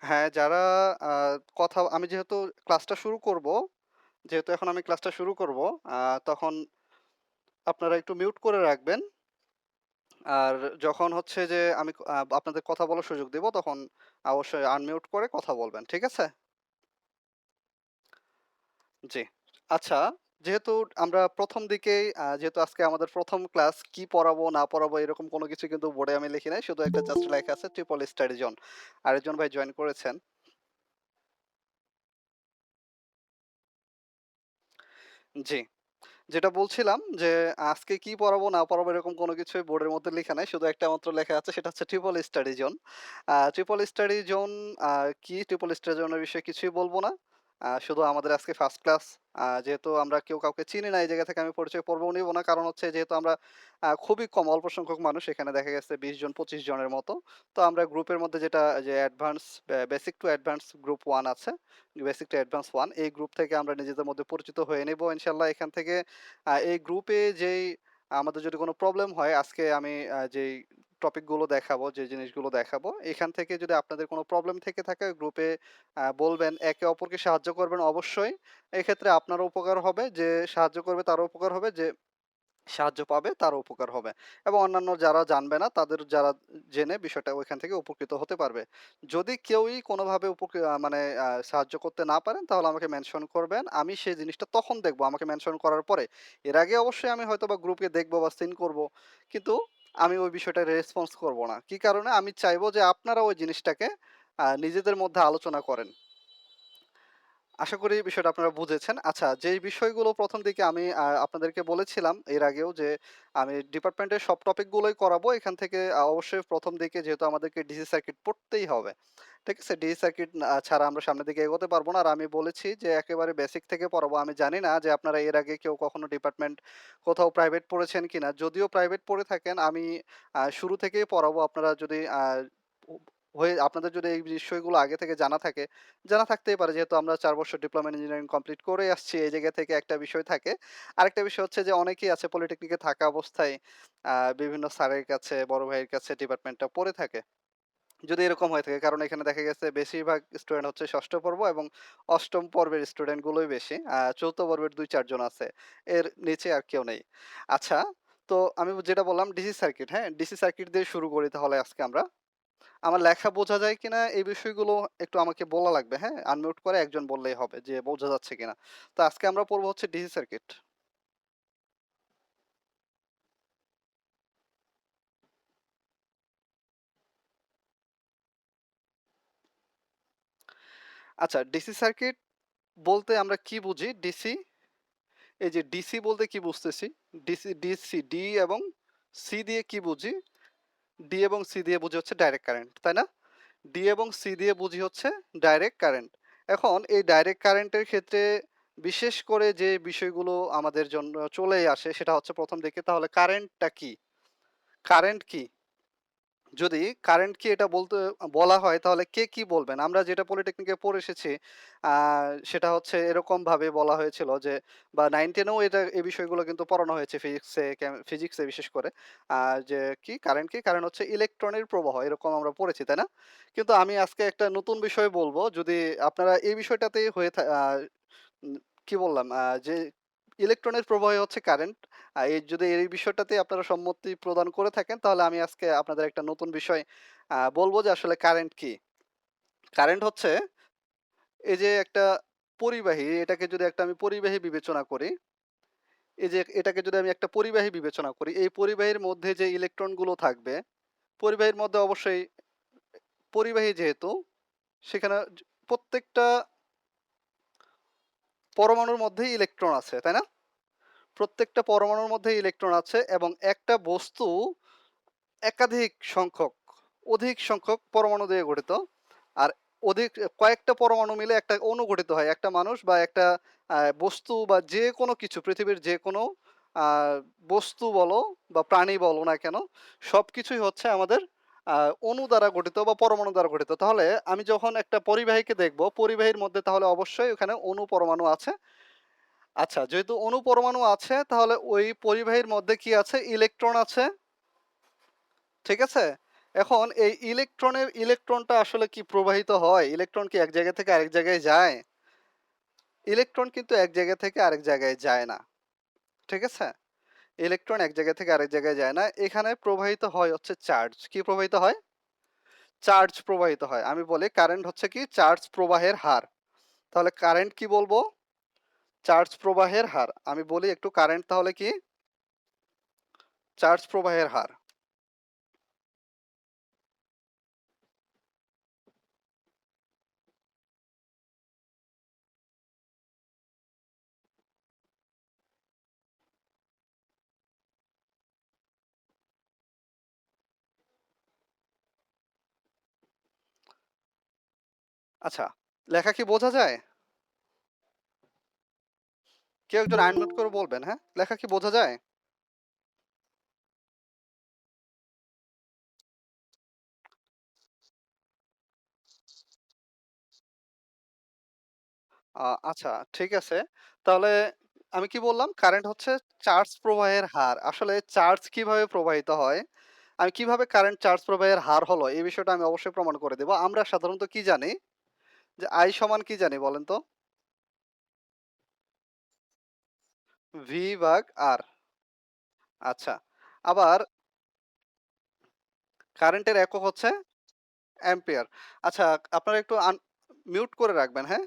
হ্যাঁ, যারা আ কথা আমি যেহেতু ক্লাসটা শুরু করব, যেহেতু এখন আমি ক্লাসটা শুরু করব, আ তখন আপনারা একটু মিউট করে রাখবেন। আর যখন হচ্ছে যে আমি আপনাদের কথা বলার সুযোগ দেব, তখন অবশ্যই আনমিউট করে কথা বলবেন। ঠিক আছে? জি। আচ্ছা, যেহেতু আমরা ১ম দিকেই যেহেতু আজকে আমাদের ১ম ক্লাস, কি পড়াবো না পড়াবো এরকম কোনো কিছু কিন্তু বোর্ডে আমি লিখি নাই। শুধু একটা জাস্ট লেখা আছে ট্রিপল স্টাডি জোন। আরেকজন ভাই জয়েন করেছেন। জি। যেটা বলছিলাম যে, আজকে কি পড়াবো না পড়াবো এরকম কোনো কিছুই বোর্ডের মধ্যে লেখা নাই। শুধু একটা মাত্র লেখা আছে, সেটা হচ্ছে triple study zone. Triple study zone কি ট্রিপল স্টাডি জোনের বিষয়ে কিছুই বলব না। শুধু আমাদের আজকে ফার্স্ট ক্লাস। যেহেতু আমরা কেউ কাউকে চিনি না, এই জায়গা থেকে আমি পরিচয় পর্বও নিব না। কারণ হচ্ছে যেহেতু আমরা খুবই কম অল্প সংখ্যক মানুষ, এখানে দেখা গেছে ২০ জন ২৫ জনের মতো। তো আমরা গ্রুপের মধ্যে যেটা যে advance basic to advance group 1 আছে। বেসিক টু অ্যাডভান্স 1 এই গ্রুপ থেকে আমরা নিজেদের মধ্যে পরিচিত হয়ে নিব ইনশাআল্লাহ। এখান থেকে এই গ্রুপে যেই আমাদের যদি কোনো প্রবলেম হয়, আজকে আমি যেই টপিকগুলো দেখাবো, যে জিনিসগুলো দেখাবো, এখান থেকে যদি আপনাদের কোনো প্রবলেম থেকে থাকে গ্রুপে বলবেন, একে অপরকে সাহায্য করবেন অবশ্যই। এক্ষেত্রে আপনারও উপকার হবে, যে সাহায্য করবে তারও উপকার হবে, যে সাহায্য পাবে তারও উপকার হবে, এবং অন্যান্য যারা জানবে না তাদের যারা জেনে বিষয়টা ওইখান থেকে উপকৃত হতে পারবে। যদি কেউই কোনোভাবে মানে সাহায্য করতে না পারেন, তাহলে আমাকে মেনশন করবেন। আমি সেই জিনিসটা তখন দেখবো, আমাকে মেনশন করার পরে। এর আগে অবশ্যই আমি হয়তোবা গ্রুপে দেখবো বা সিন করব। কিন্তু আমি ওই বিষয়টা রেসপন্স করব না। কি কারণে? আমি চাইবো যে আপনারা ওই জিনিসটাকে নিজেদের মধ্যে আলোচনা করেন। আশা করি বিষয়টা আপনারা বুঝেছেন। আচ্ছা, যেই বিষয়গুলো ১ম দিকে আমি আপনাদেরকে বলেছিলাম এর আগেও, যে আমি ডিপার্টমেন্টের সব টপিকগুলোই করাবো। এখান থেকে অবশ্যই ১ম দিকে যেহেতু আমাদেরকে ডিসি সার্কিট পড়তেই হবে। ঠিক আছে? ডিসি সার্কিট ছাড়া আমরা সামনের দিকে এগোতে পারব না। আর আমি বলেছি যে একেবারে বেসিক থেকে পড়াবো। আমি জানি না যে আপনারা এর আগে কেউ কখনো ডিপার্টমেন্ট কোথাও প্রাইভেট পড়েছেন কিনা? যদিও প্রাইভেট পড়ে থাকেন, আমি শুরু থেকেই পড়াবো। আপনারা যদি উ আপনাদের যদি এই বিষয়গুলো আগে থেকে জানা থাকে, জানা থাকতেই পারে, যেহেতু আমরা ৪ বছর ডিপ্লোমা ইন ইঞ্জিনিয়ারিং কমপ্লিট করে আসছি। এই জায়গা থেকে একটা বিষয় থাকে। আরেকটা বিষয় হচ্ছে যে অনেকেই আছে পলিটেকনিকে থাকা অবস্থায় আ বিভিন্ন স্যারের কাছে, বড় ভাইয়ের কাছে ডিপার্টমেন্টটা পড়ে থাকে। যদি এরকম হয়ে থাকে, কারণ এখানে দেখা গেছে বেশিরভাগ স্টুডেন্ট হচ্ছে ৬ষ্ঠ পর্ব এবং ৮ম পর্বের স্টুডেন্ট গুলোই বেশি। ৪র্থ পর্বের ২-৪ জন আছে। এর নিচে আর কেউ নেই। আচ্ছা, তো আমি যেটা বললাম ডিসি সার্কিট, হ্যাঁ? ডিসি সার্কিট দিয়ে শুরু করি তাহলে আজকে আমরা। আমার লেখা বোঝা যায় কিনা এই বিষয়গুলো একটু আমাকে বলা লাগবে, হ্যাঁ? আনমিউট করে একজন বললেই হবে যে বোঝা যাচ্ছে কিনা। তো আজকে আমরা পড়বো হচ্ছে ডিসি সার্কিট। আচ্ছা, ডিসি সার্কিট বলতে আমরা কি বুঝি? ডিসি, এই যে ডিসি বলতে কি বুঝতেছি? ডিসি ডি এবং সি দিয়ে কি বুঝি? ডি এবং সি দিয়ে বুঝি হচ্ছে ডাইরেক্ট কারেন্ট, তাই না? ডি এবং সি দিয়ে বুঝি হচ্ছে ডাইরেক্ট কারেন্ট। এখন এই ডাইরেক্ট কারেন্টের ক্ষেত্রে বিশেষ করে যে বিষয়গুলো আমাদের জন্য চলেই আসে, সেটা হচ্ছে ১ম দিকে তাহলে কারেন্টটা কি? কারেন্ট কি? যদি কারেন্ট কি এটা বলা হয়, তাহলে কে কি বলবেন? আমরা যেটা পলিটেকনিকে পড়ে এসেছি, আ সেটা হচ্ছে এরকমভাবে বলা হয়েছিল যে, বা 9-10 এও এই বিষয়গুলো কিন্তু পড়ানো হয়েছে ফিজিক্সে বিশেষ করে। আ যে কি কারেন্ট কি? কারেন্ট হচ্ছে ইলেকট্রনের প্রবাহ, এরকম আমরা পড়েছি, তাই না? কিন্তু আমি আজকে একটা নতুন বিষয় বলব। যদি আপনারা এই বিষয়টাতেই হয়ে থা আ উম কি বললাম? যে ইলেকট্রনের প্রবাহই হচ্ছে কারেন্ট। যদি এই বিষয়টাতে আপনারা সম্মতি প্রদান করে থাকেন, তাহলে আমি আজকে আপনাদের একটা নতুন বিষয় বলব যে আসলে কারেন্ট কি? কারেন্ট হচ্ছে এই যে একটা পরিবাহী, এটাকে যদি আমি পরিবাহী বিবেচনা করি, এই যে এটাকে যদি আমি একটা পরিবাহী বিবেচনা করি, এই পরিবাহীর মধ্যে যে ইলেকট্রনগুলো থাকবে, পরিবাহীর মধ্যে অবশ্যই পরিবাহী যেহেতু, সেখানে প্রত্যেকটা পরমাণুর মধ্যেই ইলেকট্রন আছে, তাই না? প্রত্যেকটা পরমাণুর মধ্যে ইলেকট্রন আছে, এবং একটা বস্তু একাধিক সংখ্যক, অধিক সংখ্যক পরমাণু দিয়ে গঠিত। আর অধিক কয়েকটা পরমাণু মিলে একটা অণু গঠিত হয়। একটা মানুষ বা একটা বস্তু বা যেকোনো কিছু, পৃথিবীর যেকোনো আ বস্তু বলো বা প্রাণী বলো না কেন, সবকিছুই হচ্ছে আমাদের আ অণু দ্বারা গঠিত বা পরমাণু দ্বারা গঠিত। তাহলে আমি যখন একটা পরিবাহীকে দেখব, পরিবাহীর মধ্যে তাহলে অবশ্যই ওখানে অণু পরমাণু আছে। আচ্ছা, যেহেতু অণু পরমাণু আছে, তাহলে ওই পরিবাহীর মধ্যে কি আছে? ইলেকট্রন আছে। ঠিক আছে? এখন এই ইলেকট্রনটা আসলে কি প্রবাহিত হয়? ইলেকট্রন কি এক জায়গা থেকে আরেক জায়গায় যায়? ইলেকট্রন কিন্তু এক জায়গা থেকে আরেক জায়গায় যায় না। ঠিক আছে? ইলেকট্রন এক জায়গা থেকে আরেক জায়গায় যায় না। এখানে প্রবাহিত হয় হচ্ছে চার্জ। কি প্রবাহিত হয়? চার্জ প্রবাহিত হয়। আমি বলি কারেন্ট হচ্ছে কি চার্জ প্রবাহের হার। তাহলে কারেন্ট কি বলবো? চার্জ প্রবাহের হার। আমি বলি একটু কারেন্ট তাহলে কি? চার্জ প্রবাহের হার। আচ্ছা, লেখা কি বোঝা যায়? কেউ একজন আনমিউট করে বলবেন, হ্যাঁ? লেখা কি বোঝা যায়? আচ্ছা ঠিক আছে। তাহলে আমি কি বললাম? কারেন্ট হচ্ছে চার্জ প্রবাহের হার। আসলে চার্জ কিভাবে প্রবাহিত হয়? আমি কিভাবে কারেন্ট চার্জ প্রবাহের হার হলো এই বিষয়টা আমি অবশ্যই প্রমাণ করে দেব। আমরা সাধারণত কি জানি? যে I সমান কি জানি বলেন তো? V ভাগ R। আচ্ছা। আবার কারেন্টের একক হচ্ছে অ্যাম্পিয়ার। আচ্ছা আপনারা একটু মিউট করে রাখবেন, হ্যাঁ?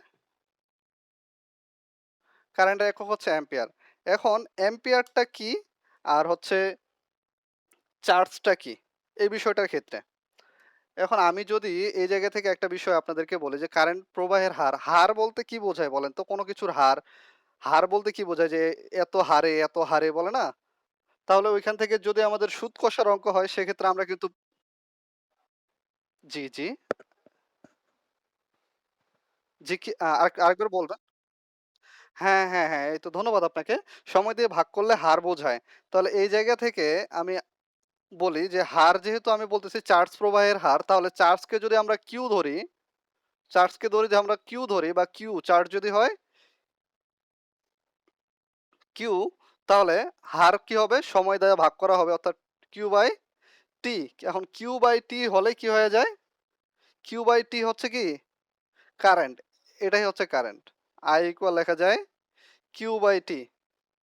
কারেন্টের একক হচ্ছে অ্যাম্পিয়ার। এখন অ্যাম্পিয়ারটা কি? আর হচ্ছে চার্জটা কি? এই বিষয়টার ক্ষেত্রে। এখন আমি যদি এই জায়গা থেকে একটা বিষয় আপনাদেরকে বলি যে কারেন্ট প্রবাহের হার, হার বলতে কি বোঝায় বলেন তো? কোনো কিছুর হার। হার বলতে কি বোঝায়? যে এত হারে বলে না? তাহলে ওইখান থেকে যদি আমাদের সুদ কষার অঙ্ক হয় সেক্ষেত্রে আমরা কিন্তু জি, জি। জি কি আরেকবার বলবেন? হ্যাঁ, হ্যাঁ, হ্যাঁ। এই তো ধন্যবাদ আপনাকে। সময় দিয়ে ভাগ করলে হার বোঝায়। তাহলে এই জায়গা থেকে আমি বলি যে হার যেহেতু আমি বলতেছি চার্জ প্রবাহের হার, তাহলে চার্জকে যদি আমরা Q ধরি, চার্জকে ধরি যে আমরা Q ধরি বা Q চার্জ যদি হয় Q তাহলে হার কি হবে? সময় দ্বারা ভাগ করা হবে অর্থাৎ Q/T। এখন Q/T হলে কি হয়ে যায়? Q/T হচ্ছে কি? কারেন্ট। এটাই হচ্ছে কারেন্ট। I ইকুয়াল লেখা যায় Q/T।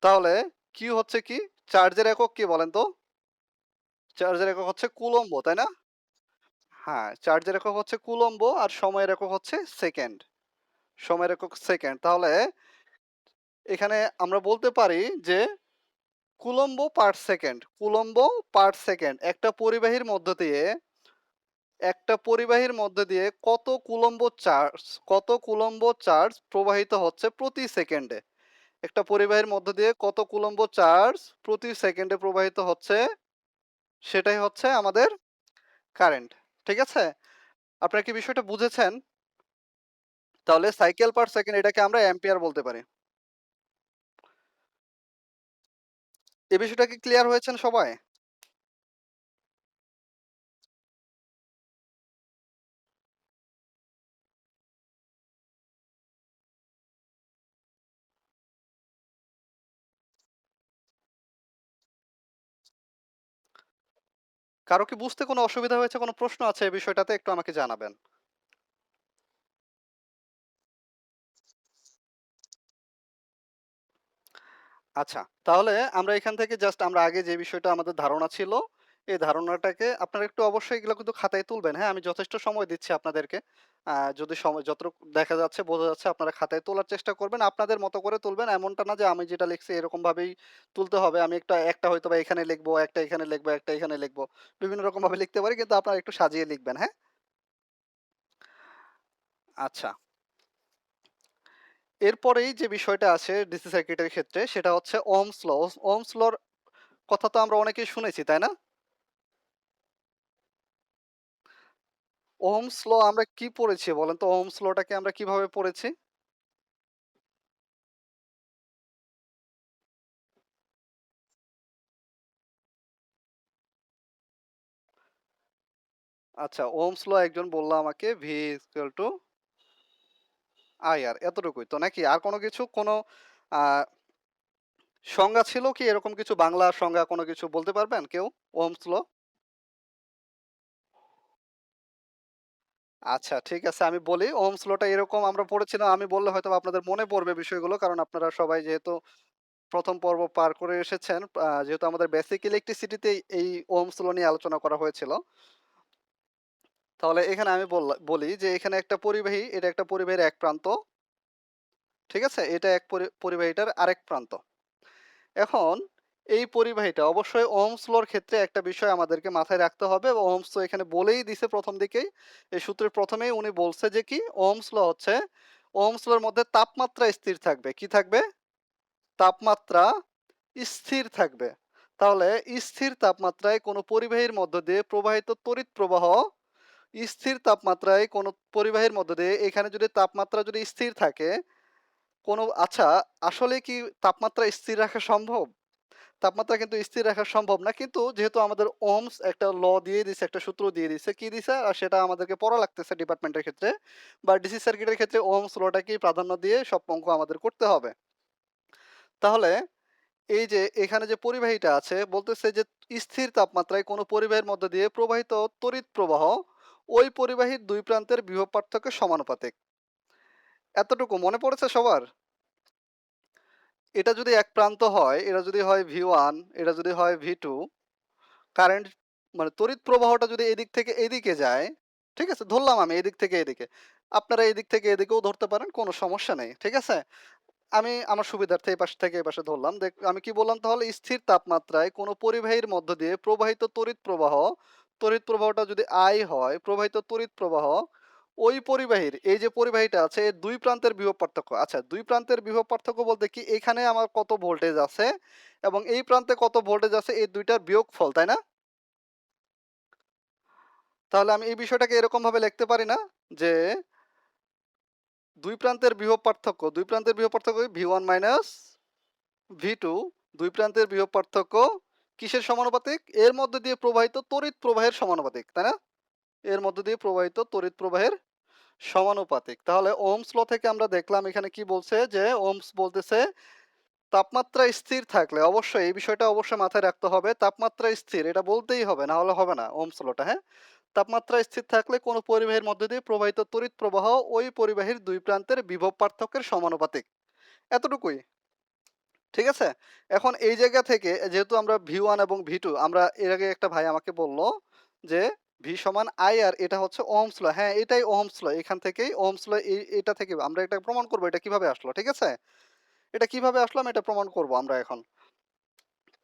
তাহলে Q হচ্ছে কি? চার্জের একক কি বলেন তো? চার্জের একক হচ্ছে কুলম্ব, তাই না? হ্যাঁ, চার্জের একক হচ্ছে কুলম্ব আর সময়ের একক হচ্ছে সেকেন্ড। সময়ের একক সেকেন্ড। তাহলে এখানে আমরা বলতে পারি যে coulomb per second. Coulomb per second. একটা পরিবাহীর মধ্যে দিয়ে কত কুলম্ব চার্জ প্রবাহিত হচ্ছে প্রতি সেকেন্ডে। একটা পরিবাহীর মধ্য দিয়ে কত কুলম্ব চার্জ প্রতি সেকেন্ডে প্রবাহিত হচ্ছে সেটাই হচ্ছে আমাদের কারেন্ট। ঠিক আছে? আপনারা কি বিষয়টা বুঝেছেন? তাহলে সাইকেল পার সেকেন্ড এটাকে আমরা অ্যাম্পিয়ার বলতে পারি। এই বিষয়টা কি ক্লিয়ার হয়েছেন সবাই? কারো কি বুঝতে কোনো অসুবিধা হয়েছে? কোনো প্রশ্ন আছে এই বিষয়টাতে? একটু আমাকে জানাবেন। আচ্ছা, তাহলে আমরা এখান থেকে জাস্ট আমরা আগে যে বিষয়টা আমাদের ধারণা ছিল, এই ধারণাটাকে আপনারা একটু অবশ্যই এগুলো কিন্তু খাতায় তুলবেন, হ্যাঁ? আমি যথেষ্ট সময় দিচ্ছি আপনাদেরকে। যদি সময় যতটুকু দেখা যাচ্ছে, বোঝা যাচ্ছে আপনারা খাতায় তোলার চেষ্টা করবেন। আপনাদের মতো করে তুলবেন। এমনটা না যে আমি যেটা লিখছি এরকমভাবেই তুলতে হবে। আমি একটা হয়তোবা এখানে লিখবো, একটা এখানে লিখবো, একটা এখানে লিখবো। বিভিন্ন রকমভাবে লিখতে পারি কিন্তু আপনারা একটু সাজিয়ে লিখবেন, হ্যাঁ? আচ্ছা। এরপরেই যে বিষয়টা আছে ডিসি সার্কিটের ক্ষেত্রে সেটা হচ্ছে ওহমস ল। ওহমস লর কথা তো আমরা অনেকেই শুনেছি, তাই না? ওহমস ল আমরা কি পড়েছি বলেন তো? ওহমস লটাকে আমরা কিভাবে পড়েছি? আচ্ছা, ওহমস ল একজন বলল আমাকে V ইকুয়াল টু IR এতটুকুই তো নাকি? আর কোনো কিছু কোনো আ সংজ্ঞা ছিল কি এরকম কিছু বাংলা সংজ্ঞা কোনো কিছু বলতে পারবেন কেউ? Ohm's law? আচ্ছা ঠিক আছে আমি বলি ওহমস ল টা এরকম আমরা পড়েছিলাম আমি বললে হয়তোবা আপনাদের মনে পড়বে বিষয়গুলো। কারণ আপনারা সবাই যেহেতু ১ম পর্ব পার করে এসেছেন, যেহেতু আমাদের বেসিক ইলেকট্রিসিটিতেই এই ওহমস ল নিয়ে আলোচনা করা হয়েছিল। তাহলে এখানে আমি বলি যে এখানে একটা পরিবাহী, এটা একটা পরিবাহীর এক প্রান্ত। ঠিক আছে? এটা এক পরিবাহীটার আরেক প্রান্ত। এখন এই পরিবাহীটা অবশ্যই ওহমস লর ক্ষেত্রে একটা বিষয় আমাদেরকে মাথায় রাখতে হবে। ওহমস তো এখানে বলেই দিছে ১ম দিকেই। এই সূত্রের ১ম এই উনি বলছে যে কি ওহমস ল হচ্ছে ওহমস লর মধ্যে তাপমাত্রা স্থির থাকবে। কি থাকবে? তাপমাত্রা স্থির থাকবে। তাহলে স্থির তাপমাত্রায় কোনো পরিবাহীর মধ্য দিয়ে প্রবাহিত তড়িৎ প্রবাহ স্থির তাপমাত্রায় কোনো পরিবাহীর মধ্য দিয়ে এখানে যদি তাপমাত্রা যদি স্থির থাকে, কোনো আচ্ছা আসলে কি তাপমাত্রা স্থির রাখা সম্ভব? তাপমাত্রা কিন্তু স্থির রাখা সম্ভব না। কিন্তু যেহেতু আমাদের ওহমস একটা ল দিয়ে দিছে, একটা সূত্র দিয়ে দিছে। কি দিছে? আর সেটা আমাদেরকে পড়া লাগতেছে ডিপার্টমেন্টের ক্ষেত্রে বা ডিসি সার্কিটের ক্ষেত্রে ওহমস লটাকেই প্রাধান্য দিয়ে সব অঙ্ক আমাদের করতে হবে। তাহলে এই যে এখানে যে পরিবাহীটা আছে বলতেছে যে স্থির তাপমাত্রায় কোনো পরিবাহীর মধ্য দিয়ে প্রবাহিত তড়িৎ প্রবাহ ওই পরিবাহীর ২ প্রান্তের বিভব পার্থক্যের সমানুপাতিক। এতটুকু মনে পড়েছে সবার? এটা যদি এক প্রান্ত হয়, এটা যদি হয় V1, এটা যদি হয় V2, কারেন্ট মানে তড়িৎ প্রবাহটা যদি এদিক থেকে এদিকে যায়, ঠিক আছে? ধরলাম আমি এদিক থেকে এদিকে। আপনারা এদিক থেকে এদিকেও ধরতে পারেন, কোনো সমস্যা নেই। ঠিক আছে? আমি আমার সুবিধার্থে এই পাশ থেকে এই পাশে ধরলাম। আমি কি বললাম তাহলে স্থির তাপমাত্রায় কোনো পরিবাহীর মধ্য দিয়ে প্রবাহিত তড়িৎ প্রবাহ, তড়িৎ প্রবাহটা যদি I হয়, প্রবাহিত তড়িৎ প্রবাহ ওই পরিবাহীর এই যে পরিবাহীটা আছে এর ২ প্রান্তের বিভব পার্থক্য। আচ্ছা ২ প্রান্তের বিভব পার্থক্য বলতে কি এখানে আমার কত ভোল্টেজ আছে এবং এই প্রান্তে কত ভোল্টেজ আছে এই ২ টার বিয়োগফল, তাই না? তাহলে আমি এই বিষয়টাকে এরকম ভাবে লিখতে পারি না যে ২ প্রান্তের বিভব পার্থক্য V1 মাইনাস V2, ২ প্রান্তের বিভব পার্থক্য কিসের সমানুপাতিক? এর মধ্য দিয়ে প্রবাহিত তড়িৎ প্রবাহের সমানুপাতিক, তাই না? এর মধ্য দিয়ে প্রবাহিত তড়িৎ প্রবাহের সমানুপাতিক। তাহলে ওহমস ল থেকে আমরা দেখলাম এখানে কি বলছে যে ওহমস বলতেছে তাপমাত্রা স্থির থাকলে অবশ্যই এই বিষয়টা অবশ্যই মাথায় রাখতে হবে। তাপমাত্রা স্থির এটা বলতেই হবে, না হলে হবে না ওহমস লটা, হ্যাঁ? তাপমাত্রা স্থির থাকলে কোনো পরিবাহীর মধ্য দিয়ে প্রবাহিত তড়িৎ প্রবাহ ওই পরিবাহীর ২ প্রান্তের বিভব পার্থক্যের সমানুপাতিক। এতটুকুই। ঠিক আছে? এখন এই জায়গা থেকে যেহেতু আমরা V1 এবং V2 আমরা এর আগে একটা ভাই আমাকে বলল যে V সমান I আর এটা হচ্ছে ওহমস ল। হ্যাঁ, এটাই ওহমস ল। এখান থেকেই ওহমস ল এটা থেকে আমরা এটা প্রমাণ করব এটা কিভাবে আসলো। ঠিক আছে? এটা কিভাবে আসলো আমি এটা প্রমাণ করব আমরা এখন।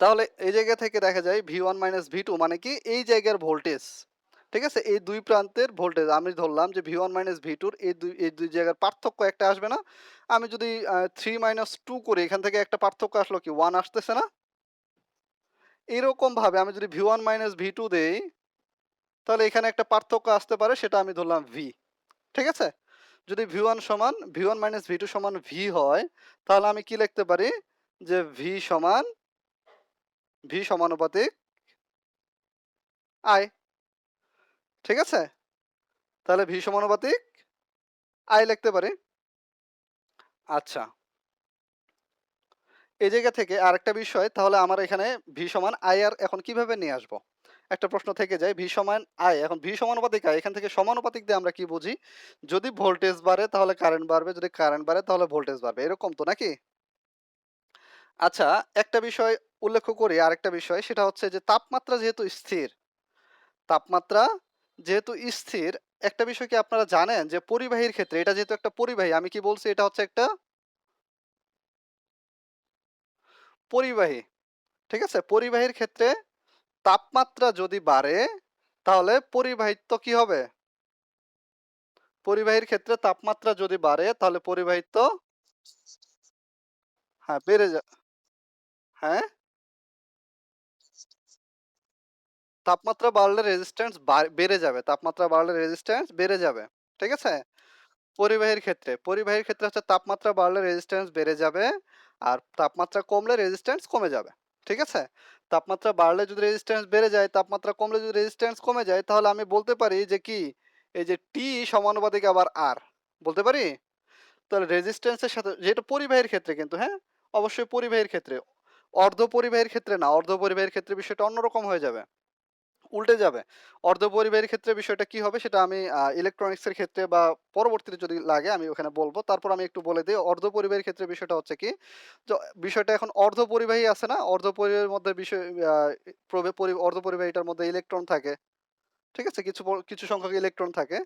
তাহলে এই জায়গা থেকে দেখা যায় V1 মাইনাস V2 মানে কি এই জায়গার ভোল্টেজ। ঠিক আছে? এই ২ প্রান্তের ভোল্টেজ আমি ধরলাম যে V1 মাইনাস V2 র এই ২ জায়গার পার্থক্য একটা আসবে না? আমি যদি ৩ মাইনাস 2 করি এখান থেকে একটা পার্থক্য আসলো কি 1 আসতেছে না? এরকমভাবে আমি যদি V1 মাইনাস V2 দেই, তাহলে এখানে একটা পার্থক্য আসতে পারে সেটা আমি ধরলাম V। ঠিক আছে? যদি V1 মাইনাস V2 সমান V হয়, তাহলে আমি কি লিখতে পারি? যে V সমানুপাতিক I। ঠিক আছে? তাহলে V সমানুপাতিক I লিখতে পারি। আচ্ছা, এই জায়গা থেকে আরেকটা বিষয় তাহলে আমার এখানে V সমান I আর এখন কিভাবে নিয়ে আসবো? একটা প্রশ্ন থেকে যায় V সমান I এখন V সমানুপাতিক I এখান থেকে সমানুপাতিক দিয়ে আমরা কি বুঝি? যদি ভোল্টেজ বাড়ে তাহলে কারেন্ট বাড়বে, যদি কারেন্ট বাড়ে তাহলে ভোল্টেজ বাড়বে। এরকম তো নাকি? আচ্ছা, একটা বিষয় উল্লেখ্য করি আরেকটা বিষয় সেটা হচ্ছে যে তাপমাত্রা যেহেতু স্থির, একটা বিষয় কি আপনারা জানেন যে পরিবাহীর ক্ষেত্রে এটা যেহেতু একটা পরিবাহী আমি কি বলছি এটা হচ্ছে একটা পরিবাহী। ঠিক আছে? পরিবাহীর ক্ষেত্রে তাপমাত্রা যদি বাড়ে তাহলে পরিবাহিত্ব কি হবে? পরিবাহীর ক্ষেত্রে তাপমাত্রা যদি বাড়ে তাহলে পরিবাহিত্ব হ্যাঁ, হ্যাঁ? তাপমাত্রা বাড়লে রেজিস্ট্যান্স বেড়ে যাবে। তাপমাত্রা বাড়লে রেজিস্ট্যান্স বেড়ে যাবে। ঠিক আছে? পরিবাহীর ক্ষেত্রে হচ্ছে তাপমাত্রা বাড়লে রেজিস্ট্যান্স বেড়ে যাবে। আর তাপমাত্রা কমলে রেজিস্ট্যান্স কমে যাবে। ঠিক আছে? তাপমাত্রা বাড়লে যদি রেজিস্ট্যান্স বেড়ে যায়, তাপমাত্রা কমলে যদি রেজিস্ট্যান্স কমে যায় তাহলে আমি বলতে পারি যে কি এই যে T সমানুপাতিক আবার R বলতে পারি? তাহলে রেজিস্ট্যান্স এর সাথে যেটা পরিবাহীর ক্ষেত্রে কিন্তু হ্যাঁ? অবশ্যই পরিবাহীর ক্ষেত্রে। অর্ধ পরিবাহীর ক্ষেত্রে না। অর্ধ পরিবাহীর ক্ষেত্রে বিষয়টা অন্যরকম হয়ে যাবে। উল্টে যাবে। অর্ধপরিবাহীর ক্ষেত্রে বিষয়টা কি হবে সেটা আমি ইলেকট্রনিক্স এর ক্ষেত্রে বা পরবর্তীতে যদি লাগে আমি ওখানে বলব। তারপর আমি একটু বলে দেই অর্ধপরিবাহীর ক্ষেত্রে বিষয়টা হচ্ছে কি, য বিষয়টা এখন অর্ধপরিবাহী আছে না? অর্ধপরিবাহীর মধ্যে বিষয় আ প্রবে পরি অর্ধপরিবাহীটার মধ্যে ইলেকট্রন থাকে। ঠিক আছে? কিছু সংখ্যক ইলেকট্রন থাকে।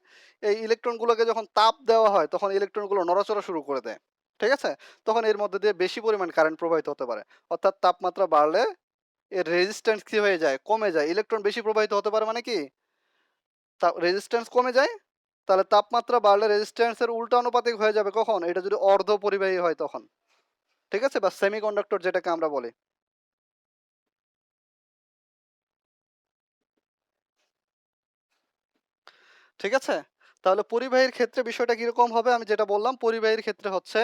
এই ইলেকট্রনগুলোকে যখন তাপ দেওয়া হয় তখন ইলেকট্রনগুলো নড়াচড়া শুরু করে দেয়। ঠিক আছে? তখন এর মধ্যে দিয়ে বেশি পরিমাণ কারেন্ট প্রবাহিত হতে পারে। অর্থাৎ তাপমাত্রা বাড়লে এর রেজিস্ট্যান্স কি হয়ে যায়? কমে যায়। ইলেকট্রন বেশি প্রবাহিত হতে পারে মানে কি? রেজিস্ট্যান্স কমে যায়। তাহলে তাপমাত্রা বাড়লে রেজিস্ট্যান্স এর উল্টা আনুপাতিক হয়ে যাবে কখন? এটা যদি অর্ধপরিবাহী হয় তখন। ঠিক আছে? বা সেমিকন্ডাক্টর যেটাকে আমরা বলি। ঠিক আছে? তাহলে পরিবাহীর ক্ষেত্রে বিষয়টা কিরকম হবে? আমি যেটা বললাম পরিবাহীর ক্ষেত্রে হচ্ছে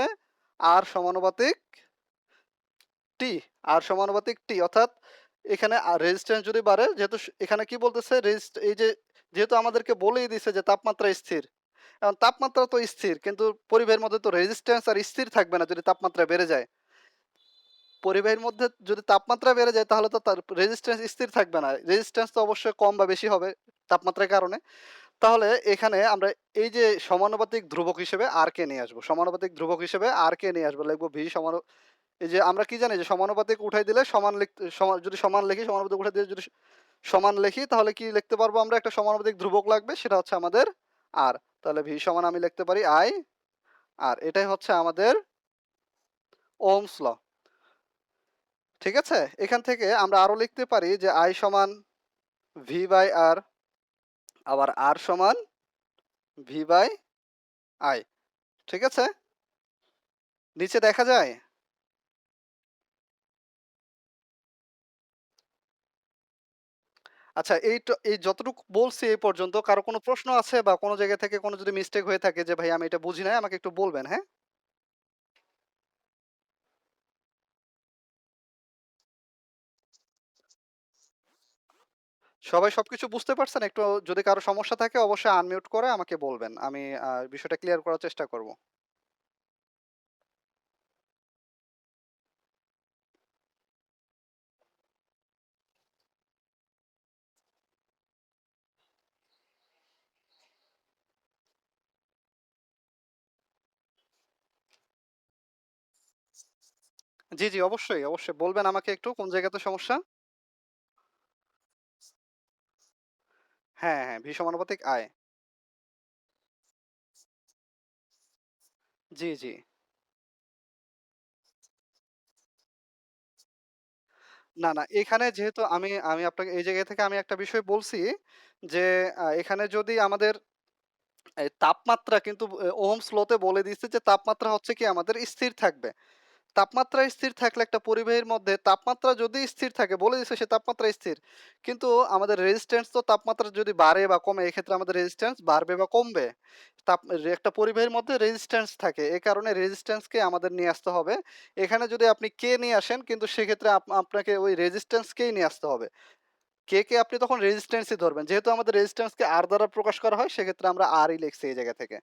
R সমানুপাতিক T, R সমানুপাতিক T অর্থাৎ এখানে রেজিস্ট্যান্স যদি বাড়ে যেহেতু এখানে কি বলতেছে এই যে যেহেতু আমাদেরকে বলেই দিছে যে তাপমাত্রা স্থির। এখন তাপমাত্রা তো স্থির কিন্তু পরিবাহীর মধ্যে তো রেজিস্ট্যান্স আর স্থির থাকবে না যদি তাপমাত্রা বেড়ে যায়। পরিবাহীর মধ্যে যদি তাপমাত্রা বেড়ে যায় তাহলে তো তার রেজিস্ট্যান্স স্থির থাকবে না। রেজিস্ট্যান্স তো অবশ্যই কম বা বেশি হবে তাপমাত্রার কারণে। তাহলে এখানে আমরা এই যে সমানুপাতিক ধ্রুবক হিসেবে R কে নিয়ে আসবো। সমানুপাতিক ধ্রুবক হিসেবে R কে নিয়ে আসবো। লিখব V সমান এই যে আমরা কি জানি যে সমানুপাতিক উঠাই দিলে সমান যদি সমান লিখি সমানুপাতিক উঠাই দিয়ে যদি সমান লিখি তাহলে কি লিখতে পারবো আমরা একটা সমানুপাতিক ধ্রুবক লাগবে সেটা হচ্ছে আমাদের R। তাহলে V সমান আমি লিখতে পারি I R। এটাই হচ্ছে আমাদের ওহমস ল। ঠিক আছে? এখান থেকে আমরা আরো লিখতে পারি যে I সমান V বাই R আবার R সমান V বাই I। ঠিক আছে? নিচে দেখা যায়? আচ্ছা এই যতটুকু বলছি এই পর্যন্ত কারো কোনো প্রশ্ন আছে বা কোনো জায়গা থেকে কোনো যদি মিস্টেক হয়ে থাকে যে ভাই আমি এটা বুঝি নাই আমাকে একটু বলবেন, হ্যাঁ? সবাই সবকিছু বুঝতে পারছেন? একটু যদি কারো সমস্যা থাকে অবশ্যই আনমিউট করে আমাকে বলবেন। আমি বিষয়টা ক্লিয়ার করার চেষ্টা করব। জি, জি, অবশ্যই, অবশ্যই। বলবেন আমাকে একটু কোন জায়গাতে সমস্যা? হ্যাঁ, হ্যাঁ, ভি সমানুপাতিক আয়। জি, জি। না, না, এখানে যেহেতু আমি আমি আপনাকে এই জায়গা থেকে আমি একটা বিষয় বলছি যে এখানে যদি আমাদের এই তাপমাত্রা কিন্তু ওহমস ল তে বলে দিচ্ছে যে তাপমাত্রা হচ্ছে কি আমাদের স্থির থাকবে। তাপমাত্রা স্থির থাকলে একটা পরিবাহীর মধ্যে তাপমাত্রা যদি স্থির থাকে বলে দিচ্ছে সে তাপমাত্রা স্থির। কিন্তু আমাদের রেজিস্ট্যান্স তো তাপমাত্রা যদি বাড়ে বা কমে এক্ষেত্রে আমাদের রেজিস্ট্যান্স বাড়বে বা কমবে। একটা পরিবাহীর মধ্যে রেজিস্ট্যান্স থাকে। এ কারণে রেজিস্ট্যান্সকে আমাদের নিয়ে আসতে হবে। এখানে যদি আপনি কে নিয়ে আসেন কিন্তু সেক্ষেত্রে আপনাকে ওই রেজিস্ট্যান্সকেই নিয়ে আসতে হবে। কে আপনি তখন রেজিস্ট্যান্সই ধরবেন। যেহেতু আমাদের রেজিস্ট্যান্সকে R দ্বারা প্রকাশ করা হয় সেক্ষেত্রে আমরা R ই লিখছি এই জায়গা থেকে।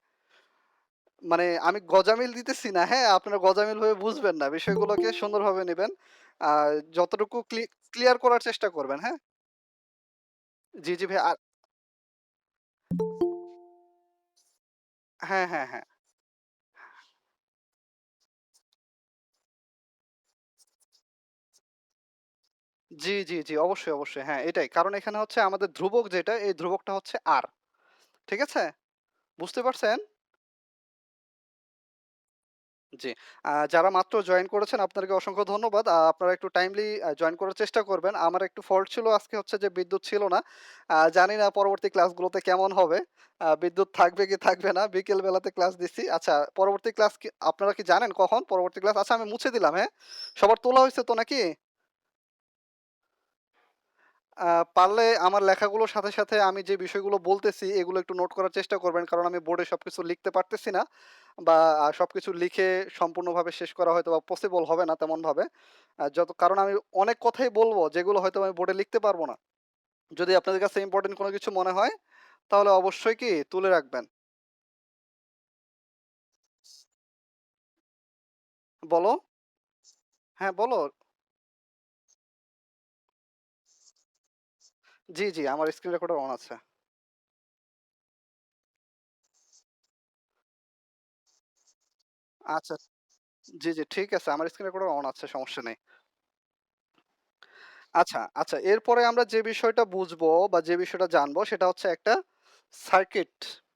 মানে আমি গজামিল দিতেছি না, হ্যাঁ? আপনারা গজামিল ভাবে বুঝবেন না। বিষয়গুলোকে সুন্দরভাবে নিবেন। আর যতটুকু ক্লিয়ার করার চেষ্টা করবেন, হ্যাঁ? জি, জি ভাই। হ্যাঁ, হ্যাঁ, হ্যাঁ। জি, জি, জি। অবশ্যই, অবশ্যই। হ্যাঁ, এটাই। কারণ এখানে হচ্ছে আমাদের ধ্রুবক যেটা, এই ধ্রুবকটা হচ্ছে R। ঠিক আছে? বুঝতে পারছেন? জি। যারা মাত্র জয়েন করেছেন আপনাদেরকে অসংখ্য ধন্যবাদ। আপনারা একটু টাইমলি জয়েন করার চেষ্টা করবেন। আমার একটু ফল্ট ছিল আজকে হচ্ছে যে বিদ্যুৎ ছিল না। জানি না পরবর্তী ক্লাসগুলোতে কেমন হবে। বিদ্যুৎ থাকবে কি থাকবে না। বিকেল বেলাতে ক্লাস দিচ্ছি। আচ্ছা পরবর্তী ক্লাস কি আপনারা কি জানেন কখন পরবর্তী ক্লাস? আচ্ছা আমি মুছে দিলাম, হ্যাঁ? সবার তোলা হইছে তো নাকি? আ পারলে আমার লেখাগুলোর সাথে আমি যে বিষয়গুলো বলতেছি এগুলো একটু নোট করার চেষ্টা করবেন। কারণ আমি বোর্ডে সবকিছু লিখতে পারতেছি না। বা সবকিছু লিখে সম্পূর্ণভাবে শেষ করা হয়তোবা পসিবল হবে না তেমনভাবে। কারণ আমি অনেক কথাই বলব যেগুলো হয়তো আমি বোর্ডে লিখতে পারব না। যদি আপনাদের কাছে ইম্পোর্টেন্ট কোনো কিছু মনে হয় তাহলে অবশ্যই কি তুলে রাখবেন। বলো? হ্যাঁ, বলো। জি, জি, আমার স্ক্রিন রেকর্ডার অন আছে। আচ্ছা, জি, জি, ঠিক আছে। আমার স্ক্রিন রেকর্ডার অন আছে, সমস্যা নেই। আচ্ছা, আচ্ছা, এরপরে আমরা যে বিষয়টা বুঝবো বা যে বিষয়টা জানবো সেটা হচ্ছে একটা সার্কিট।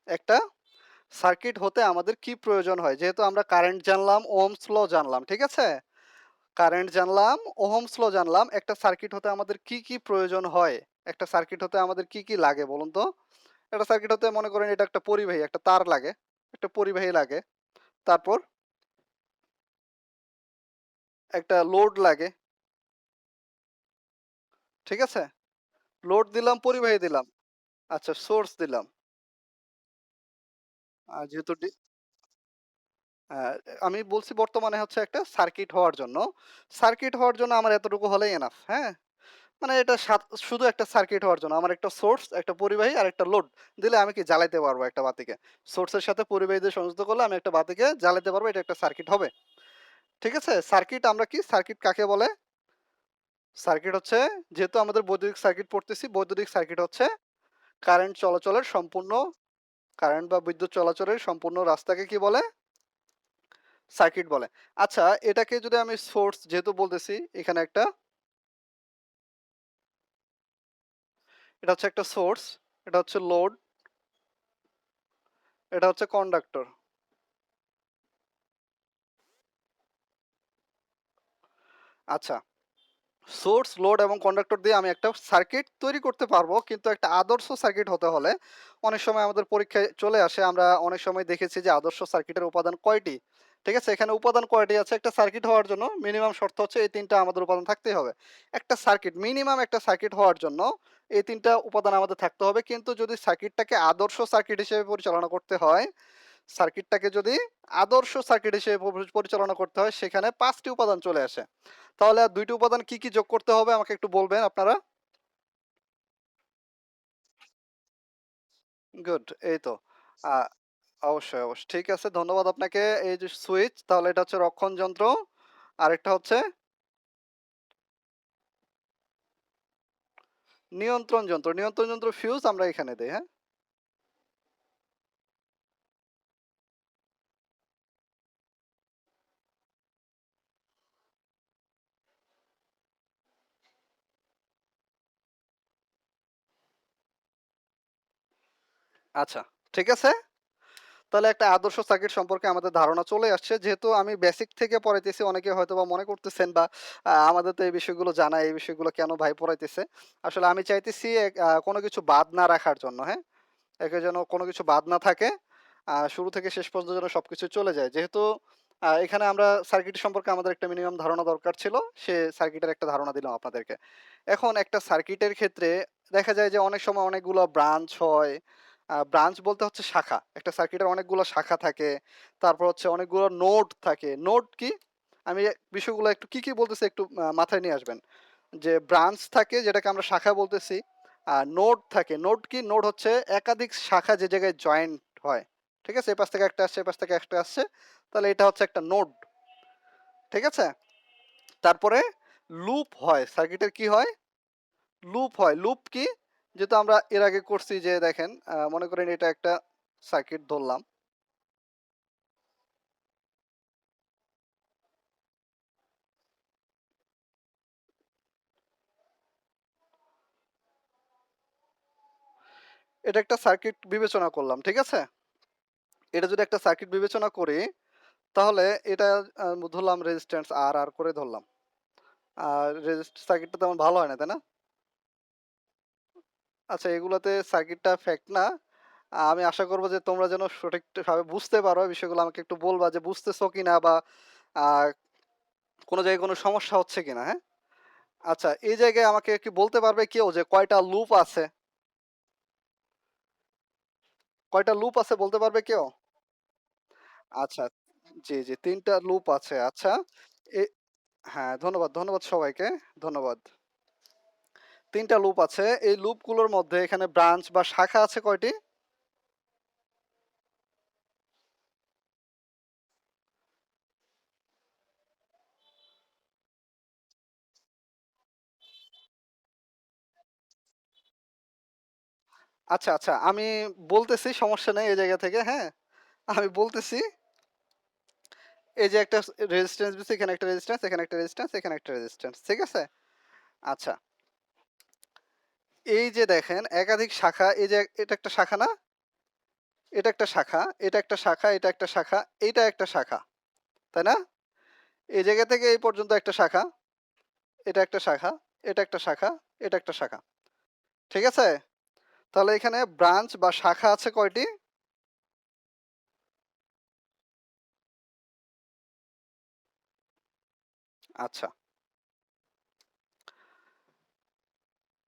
একটা সার্কিট হতে আমাদের কি প্রয়োজন হয়? যেহেতু আমরা কারেন্ট জানলাম, ওহমস ল জানলাম, ঠিক আছে? কারেন্ট জানলাম, ওহমস ল জানলাম। একটা সার্কিট হতে আমাদের কি প্রয়োজন হয়? একটা সার্কিট হতে আমাদের কি লাগে বলুন তো? একটা সার্কিট হতে মনে করেন এটা একটা পরিবাহী, একটা তার লাগে, একটা পরিবাহী লাগে। তারপর একটা লোড লাগে, ঠিক আছে? লোড দিলাম, পরিবাহী দিলাম। আচ্ছা, সোর্স দিলাম। যেহেতু আ আমি বলছি বর্তমানে হচ্ছে একটা সার্কিট হওয়ার জন্য। সার্কিট হওয়ার জন্য আমার এতটুকু হলেই এনাফ, হ্যাঁ? মানে এটা শুধু একটা সার্কিট হওয়ার জন্য। আমার একটা সোর্স, একটা পরিবাহী আর একটা লোড দিলে আমি কি জ্বালাইতে পারবো একটা বাতিকে। সোর্সের সাথে পরিবাহী দিয়ে সংযুক্ত করলে আমি একটা বাতিকে জ্বালাতে পারবো। এটা একটা সার্কিট হবে। ঠিক আছে? সার্কিট আমরা কি সার্কিট কাকে বলে? সার্কিট হচ্ছে যেহেতু আমাদের বৈদ্যুতিক সার্কিট পড়তেছি, বৈদ্যুতিক সার্কিট হচ্ছে কারেন্ট চলাচলের সম্পূর্ণ কারেন্ট বা বিদ্যুৎ চলাচলের সম্পূর্ণ রাস্তাকে কি বলে? সার্কিট বলে। আচ্ছা, এটাকে যদি আমি সোর্স যেহেতু বলতেছি, এখানে একটা এটা হচ্ছে একটা সোর্স, এটা হচ্ছে লোড, এটা হচ্ছে কন্ডাক্টর। আচ্ছা, সোর্স, লোড এবং কন্ডাক্টর দিয়ে আমি একটা সার্কিট তৈরি করতে পারবো। কিন্তু একটা আদর্শ সার্কিট হতে হলে অনেক সময় আমাদের পরীক্ষায় চলে আসে। আমরা অনেক সময় দেখেছি যে আদর্শ সার্কিটের উপাদান কয়টি? ঠিক আছে? এখানে উপাদান কয়টি আছে? একটা সার্কিট হওয়ার জন্য মিনিমাম শর্ত হচ্ছে এই ৩ টা আমাদের উপাদান থাকতেই হবে। একটা সার্কিট মিনিমাম একটা সার্কিট হওয়ার জন্য এই ৩ টা উপাদান আমাদের থাকতে হবে। কিন্তু যদি সার্কিটটাকে আদর্শ সার্কিট হিসেবে পরিচালনা করতে হয়, সার্কিটটাকে যদি আদর্শ সার্কিট হিসেবে পরিচালনা করতে হয় সেখানে ৫ টি উপাদান চলে আসে। তাহলে আর ২ টি উপাদান কি যোগ করতে হবে আমাকে একটু বলবেন আপনারা? গুড, এই তো। আ অবশ্যই। ঠিক আছে, ধন্যবাদ আপনাকে। এই যে সুইচ তাহলে এটা হচ্ছে রক্ষণ যন্ত্র। আরেকটা হচ্ছে নিয়ন্ত্রণ যন্ত্র। নিয়ন্ত্রণ যন্ত্র ফিউজ আমরা এখানে দেই, হ্যাঁ? আচ্ছা, ঠিক আছে? তাহলে একটা আদর্শ সার্কিট সম্পর্কে আমাদের ধারণা চলে আসছে। যেহেতু আমি বেসিক থেকে পড়াইতেছি অনেকে হয়তোবা মনে করতেছেন বা আমাদের তো এই বিষয়গুলো জানা, এই বিষয়গুলো কেন ভাই পড়াইতেছে। আসলে আমি চাইতেছি কোনো কিছু বাদ না রাখার জন্য, হ্যাঁ? একে যেন কোনো কিছু বাদ না থাকে। শুরু থেকে শেষ পর্যন্ত যেন সবকিছু চলে যায়। যেহেতু এখানে আমরা সার্কিট সম্পর্কে আমাদের একটা মিনিমাম ধারণা দরকার ছিল। সে সার্কিটের একটা ধারণা দিলাম আপনাদেরকে। এখন একটা সার্কিটের ক্ষেত্রে দেখা যায় যে অনেক সময় অনেকগুলো ব্রাঞ্চ হয়। ব্রাঞ্চ বলতে হচ্ছে শাখা। একটা সার্কিটের অনেকগুলো শাখা থাকে। তারপর হচ্ছে অনেকগুলো নোড থাকে। নোড কি? আমি বিষয়গুলো একটু কি বলতেছি একটু মাথায় নিয়ে আসবেন। যে ব্রাঞ্চ থাকে যেটাকে আমরা শাখা বলতেছি। নোড থাকে। নোড কি? নোড হচ্ছে একাধিক শাখা যে জায়গায় জয়েন্ট হয়। ঠিক আছে? এপাশ থেকে একটা আসছে, এপাশ থেকে একটা আসছে। তাহলে এটা হচ্ছে একটা নোড। ঠিক আছে? তারপরে লুপ হয়। সার্কিটের কি হয়? লুপ হয়। লুপ কি? যেহেতু আমরা এর আগে করছি যে দেখেন মনে করেন এটা একটা সার্কিট ধরলাম। এটা একটা সার্কিট বিবেচনা করলাম। ঠিক আছে? এটা যদি একটা সার্কিট বিবেচনা করি তাহলে এটা ধরলাম রেজিস্ট্যান্স আর করে ধরলাম। আর সার্কিটটা তেমন ভালো হয় না, তাই না? আচ্ছা, এগুলাতে সার্কিটটা ফ্যাক্ট না। আমি আশা করব যে তোমরা যেন সঠিকভাবে বুঝতে পারো। এই বিষয়গুলো আমাকে একটু বলবা যে বুঝতেছো কিনা বা আ কোন জায়গায় কোন সমস্যা হচ্ছে কিনা, হ্যাঁ? আচ্ছা, এই জায়গায় আমাকে কি বলতে পারবে কেউ যে কয়টা লুপ আছে? কয়টা লুপ আছে বলতে পারবে কেউ? আচ্ছা, জি, জি, ৩ টা লুপ আছে। আচ্ছা, এ হ্যাঁ, ধন্যবাদ সবাইকে। ধন্যবাদ। ৩ টা লুপ আছে। এই লুপগুলোর মধ্যে এখানে ব্রাঞ্চ বা শাখা আছে কয়টি? আচ্ছা, আচ্ছা। আমি বলতেছি সমস্যা নেই এই জায়গা থেকে, হ্যাঁ? আমি বলতেছি এই যে একটা রেজিস্ট্যান্স দিছি, এখানে একটা রেজিস্ট্যান্স, এখানে একটা রেজিস্ট্যান্স, এখানে একটা রেজিস্ট্যান্স। ঠিক আছে? আচ্ছা। এই যে দেখেন একাধিক শাখা, এই যে এটা একটা শাখা না? এটা একটা শাখা, এটা একটা শাখা, এটা একটা শাখা, এইটা একটা শাখা। তাই না? এই জায়গা থেকে এই পর্যন্ত একটা শাখা, এটা একটা শাখা, এটা একটা শাখা, এটা একটা শাখা। ঠিক আছে? তাহলে এখানে ব্রাঞ্চ বা শাখা আছে কয়টি? আচ্ছা।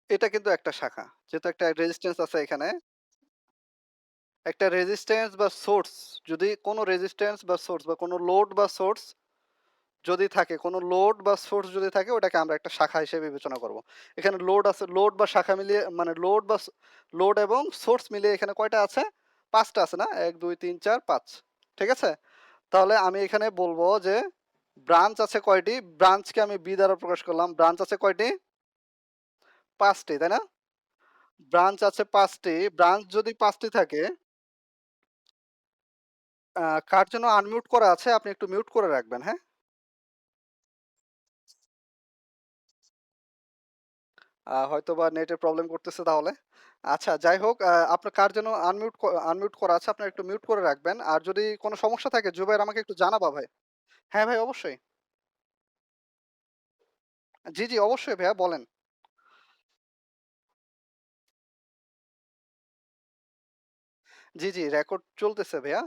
এটা কিন্তু একটা শাখা। যেহেতু একটা রেজিস্ট্যান্স আছে এখানে। একটা রেজিস্ট্যান্স বা সোর্স যদি কোনো রেজিস্ট্যান্স বা সোর্স বা কোনো লোড বা সোর্স যদি থাকে, কোনো লোড বা সোর্স যদি থাকে ওটাকে আমরা একটা শাখা হিসেবে বিবেচনা করব। এখানে লোড আছে, লোড বা শাখা মিলিয়ে মানে লোড এবং সোর্স মিলিয়ে এখানে কয়টা আছে? ৫ টা আছে না? ১, ২, ৩, ৪, ৫। ঠিক আছে? তাহলে আমি এখানে বলব যে ব্রাঞ্চ আছে কয়টি? ব্রাঞ্চকে আমি বি দ্বারা প্রকাশ করলাম। ব্রাঞ্চ আছে কয়টি? ৫ টি, তাই না? ব্রাঞ্চ আছে ৫ টি। ব্রাঞ্চ যদি ৫ টি থাকে, কার জন্য আনমিউট করা আছে আপনি একটু মিউট করে রাখবেন, হ্যাঁ? হয়তোবা নেটের প্রবলেম করতেছে তাহলে। আচ্ছা যাই হোক, আপনার কার জন্য আনমিউট করা আছে আপনারা একটু মিউট করে রাখবেন। আর যদি কোনো সমস্যা থাকে জুবায়ের আমাকে একটু জানাবা ভাই। হ্যাঁ ভাই অবশ্যই। জি, জি অবশ্যই ভাইয়া বলেন। জি, জি রেকর্ড চলতেছে ভাইয়া।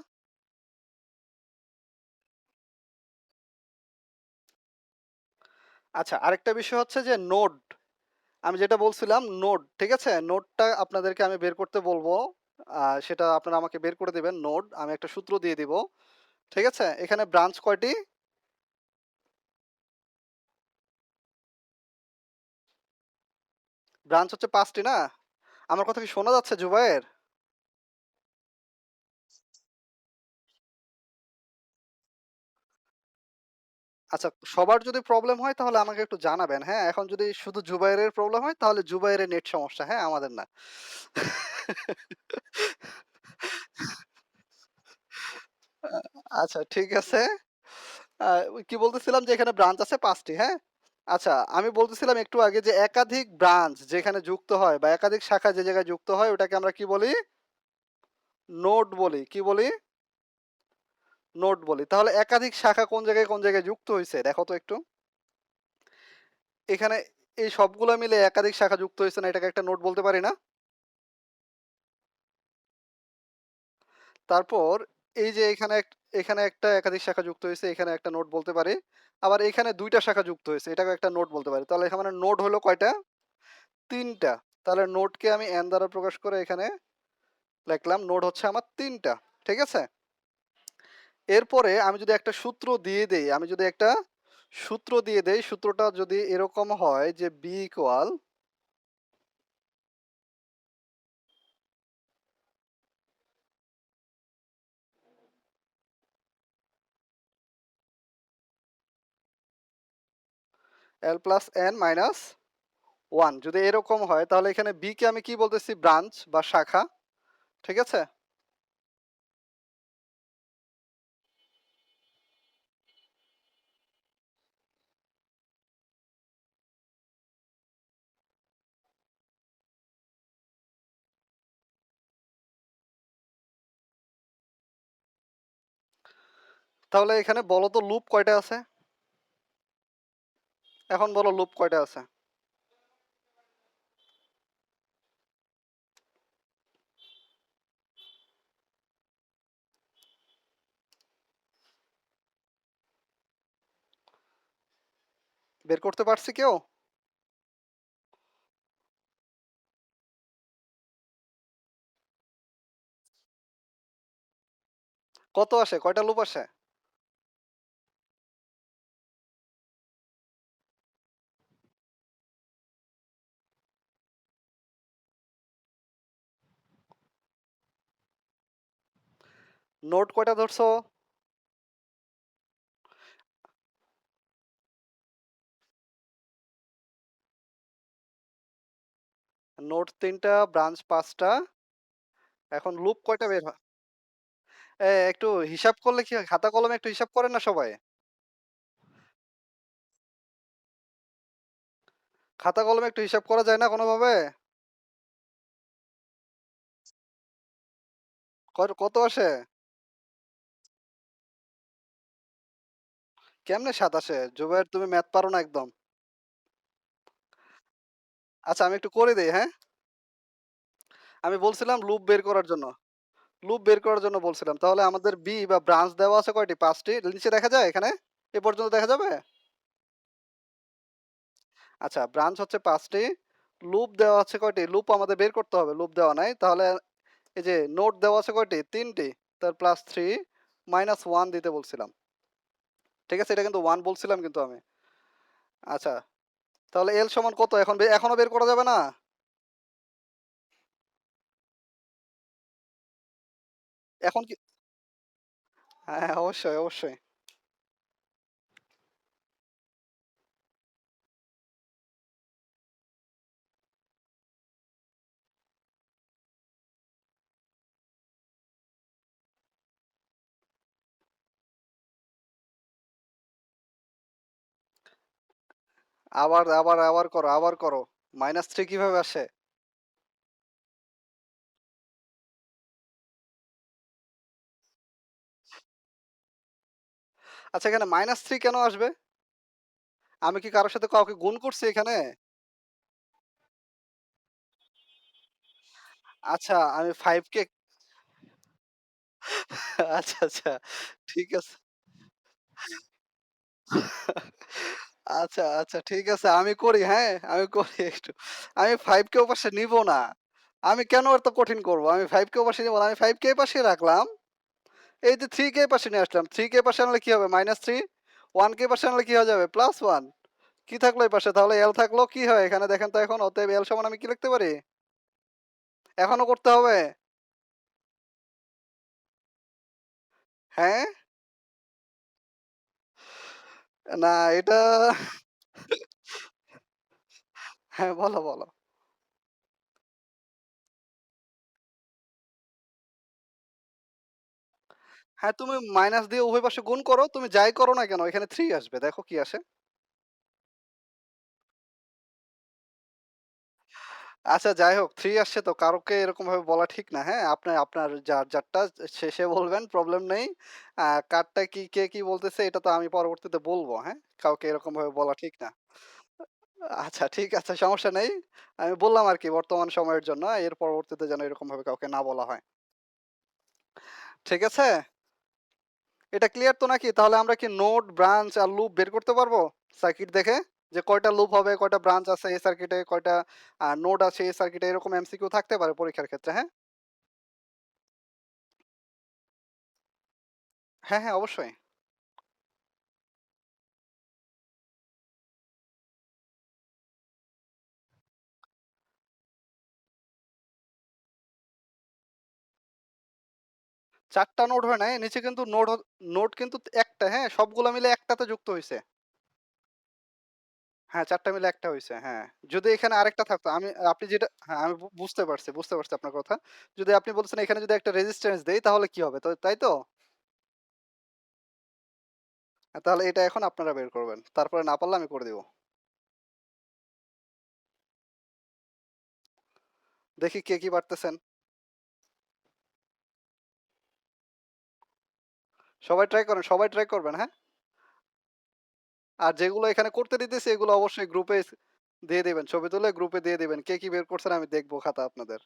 আচ্ছা আরেকটা বিষয় হচ্ছে যে নোড। আমি যেটা বলছিলাম নোড, ঠিক আছে? নোডটা আপনাদেরকে আমি বের করতে বলবো। সেটা আপনারা আমাকে বের করে দিবেন নোড। আমি একটা সূত্র দিয়ে দিব। ঠিক আছে? এখানে ব্রাঞ্চ কয়টি? ব্রাঞ্চ হচ্ছে ৫ টি না? আমার কথা কি শোনা যাচ্ছে জুবায়ের? আচ্ছা, সবার যদি প্রবলেম হয় তাহলে আমাকে একটু জানাবেন, হ্যাঁ? এখন যদি শুধু জুবায়েরের প্রবলেম হয় তাহলে জুবায়েরের নেট সমস্যা, হ্যাঁ? আমাদের না। আ আচ্ছা ঠিক আছে। কি বলতেছিলাম যে এখানে ব্রাঞ্চ আছে ৫ টি, হ্যাঁ? আচ্ছা আমি বলতেছিলাম একটু আগে যে একাধিক ব্রাঞ্চ যেখানে যুক্ত হয় বা একাধিক শাখা যে জায়গায় যুক্ত হয় ওটাকে আমরা কি বলি? নোড বলি। কি বলি? নোড বলি। তাহলে একাধিক শাখা কোন জায়গায় যুক্ত হইছে দেখো তো একটু? এখানে এই সবগুলা মিলে একাধিক শাখা যুক্ত হইছে না এটাকে একটা নোড বলতে পারি না? তারপর এই যে এখানে একটা একাধিক শাখা যুক্ত হইছে, এখানে একটা নোড বলতে পারি। আবার এখানে ২ টা শাখা যুক্ত হইছে, এটাকেও একটা নোড বলতে পারি। তাহলে এখানে নোড হলো কয়টা? ৩ টা। তাহলে নোডকে আমি n দ্বারা প্রকাশ করে এখানে লিখলাম। নোড হচ্ছে আমার ৩ টা। ঠিক আছে? এরপরে আমি যদি একটা সূত্র দিয়ে দেই, সূত্রটা যদি এরকম হয় যে B equal L plus n minus 1 যদি এরকম হয় তাহলে এখানে B কে আমি কি বলতেছি? ব্রাঞ্চ বা শাখা। ঠিক আছে? তাহলে এখানে বলো তো লুপ কয়টা আছে? এখন বলো লুপ কয়টা আছে? বের করতে পারছি কেউ? কত আসে? কয়টা লুপ আসে? নোড কয়টা ধরছো? নোড ৩ টা, ব্রাঞ্চ ৫ টা। এখন লুপ কয়টা বের হয়? একটু হিসাব করলে কি হয়? খাতা কলমে একটু হিসাব করেন না সবাই? খাতা কলমে একটু হিসাব করা যায় না কোনভাবে? কত আসে? কেমনে ৭ আসে? জুবায়ের তুমি ম্যাথ পারো না একদম। আচ্ছা আমি একটু করে দেই, হ্যাঁ? আমি বলছিলাম লুপ বের করার জন্য। লুপ বের করার জন্য বলছিলাম। তাহলে আমাদের বি বা ব্রাঞ্চ দেওয়া আছে কয়টি? ৫ টি। নিচে দেখা যায় এখানে? এ পর্যন্ত দেখা যাবে? আচ্ছা ব্রাঞ্চ হচ্ছে ৫ টি। লুপ দেওয়া আছে কয়টি? লুপ আমাদের বের করতে হবে। লুপ দেওয়া নাই। তাহলে এই যে নোড দেওয়া আছে কয়টি? ৩ টি। তার প্লাস 3 মাইনাস 1 দিতে বলছিলাম। ঠিক আছে? এটা কিন্তু 1 বলছিলাম কিন্তু আমি। আচ্ছা। তাহলে L সমান কত? এখনো বের করা যাবে না? এখন কি হ্যাঁ, অবশ্যই, অবশ্যই। আবার করো, আবার করো। -3 কিভাবে আসে? আচ্ছা এখানে -3 কেন আসবে? আমি কি কারো সাথে কাউকে গুণ করছি এখানে? আচ্ছা আমি 5 কে আচ্ছা, আচ্ছা। ঠিক আছে। আচ্ছা, আচ্ছা ঠিক আছে। আমি করি, হ্যাঁ? আমি করি একটু। আমি 5 কে ওপাশে নিব না। আমি কেন এত কঠিন করব? আমি 5 কে ওপাশে নিব না। আমি 5 কে এপাশে রাখলাম। এই যে 3 কে এপাশে নিয়ে আসলাম। 3 কে এপাশে আনলে কি হবে? -3 1 কে এপাশে আনলে কি হয়ে যাবে? +1 কি থাকলো এপাশে? তাহলে L থাকলো কি হয় এখানে দেখেন তো এখন? অতএব L সমান আমি কি লিখতে পারি? এখনো করতে হবে? হ্যাঁ? না এটা হ্যাঁ, বলো, বলো। হ্যাঁ, তুমি মাইনাস দিয়ে উভয় পাশে গুণ করো। তুমি যাই করো না কেন এখানে 3 আসবে। দেখো কি আসে। আচ্ছা যাই হোক 3 আসছে তো কাউকে এরকমভাবে বলা ঠিক না, হ্যাঁ? আপনার যারটা সে বলবেন প্রবলেম নেই। কারটা কে কি বলতেছে এটা তো আমি পরবর্তীতে বলব, হ্যাঁ? কাউকে এরকমভাবে বলা ঠিক না। আচ্ছা ঠিক আছে সমস্যা নেই। আমি বললাম আরকি বর্তমান সময়ের জন্য। এর পরবর্তীতে যেন এরকমভাবে কাউকে না বলা হয়। ঠিক আছে? এটা ক্লিয়ার তো নাকি? তাহলে আমরা কি নোড, ব্রাঞ্চ আর লুপ বের করতে পারবো? সার্কিট দেখে? যে কয়টা লুপ হবে, কয়টা ব্রাঞ্চ আছে এই সার্কিটে, কয়টা নোড আছে এই সার্কিটে এরকম এমসিকিউ থাকতে পারে পরীক্ষার ক্ষেত্রে, হ্যাঁ? হ্যাঁ, হ্যাঁ অবশ্যই। ৪ টা নোড হয় নাই। নিচে কিন্তু নোড কিন্তু একটা, হ্যাঁ? সবগুলা মিলে একটাতে যুক্ত হইছে। হ্যাঁ, ৪ টা মিলে একটা হইছে, হ্যাঁ। যদি এখানে আরেকটা থাকতো আপনি যেটা হ্যাঁ, আমি বুঝতে পারছি আপনার কথা। যদি আপনি বলছেন এখানে যদি একটা রেজিস্ট্যান্স দেই তাহলে কি হবে? তাই তো? তাহলে এটা এখন আপনারা বের করবেন। তারপরে না পারলে আমি করে দিব। দেখি কে কি পারতেছেন। সবাই ট্রাই করবেন, হ্যাঁ? আর যেগুলো এখানে করতে দিতেছি এগুলো অবশ্যই গ্রুপে দিয়ে দিবেন। ছবি তুলে গ্রুপে দিয়ে দিবেন। কে কি বের করছেন আমি দেখব খাতা আপনাদের।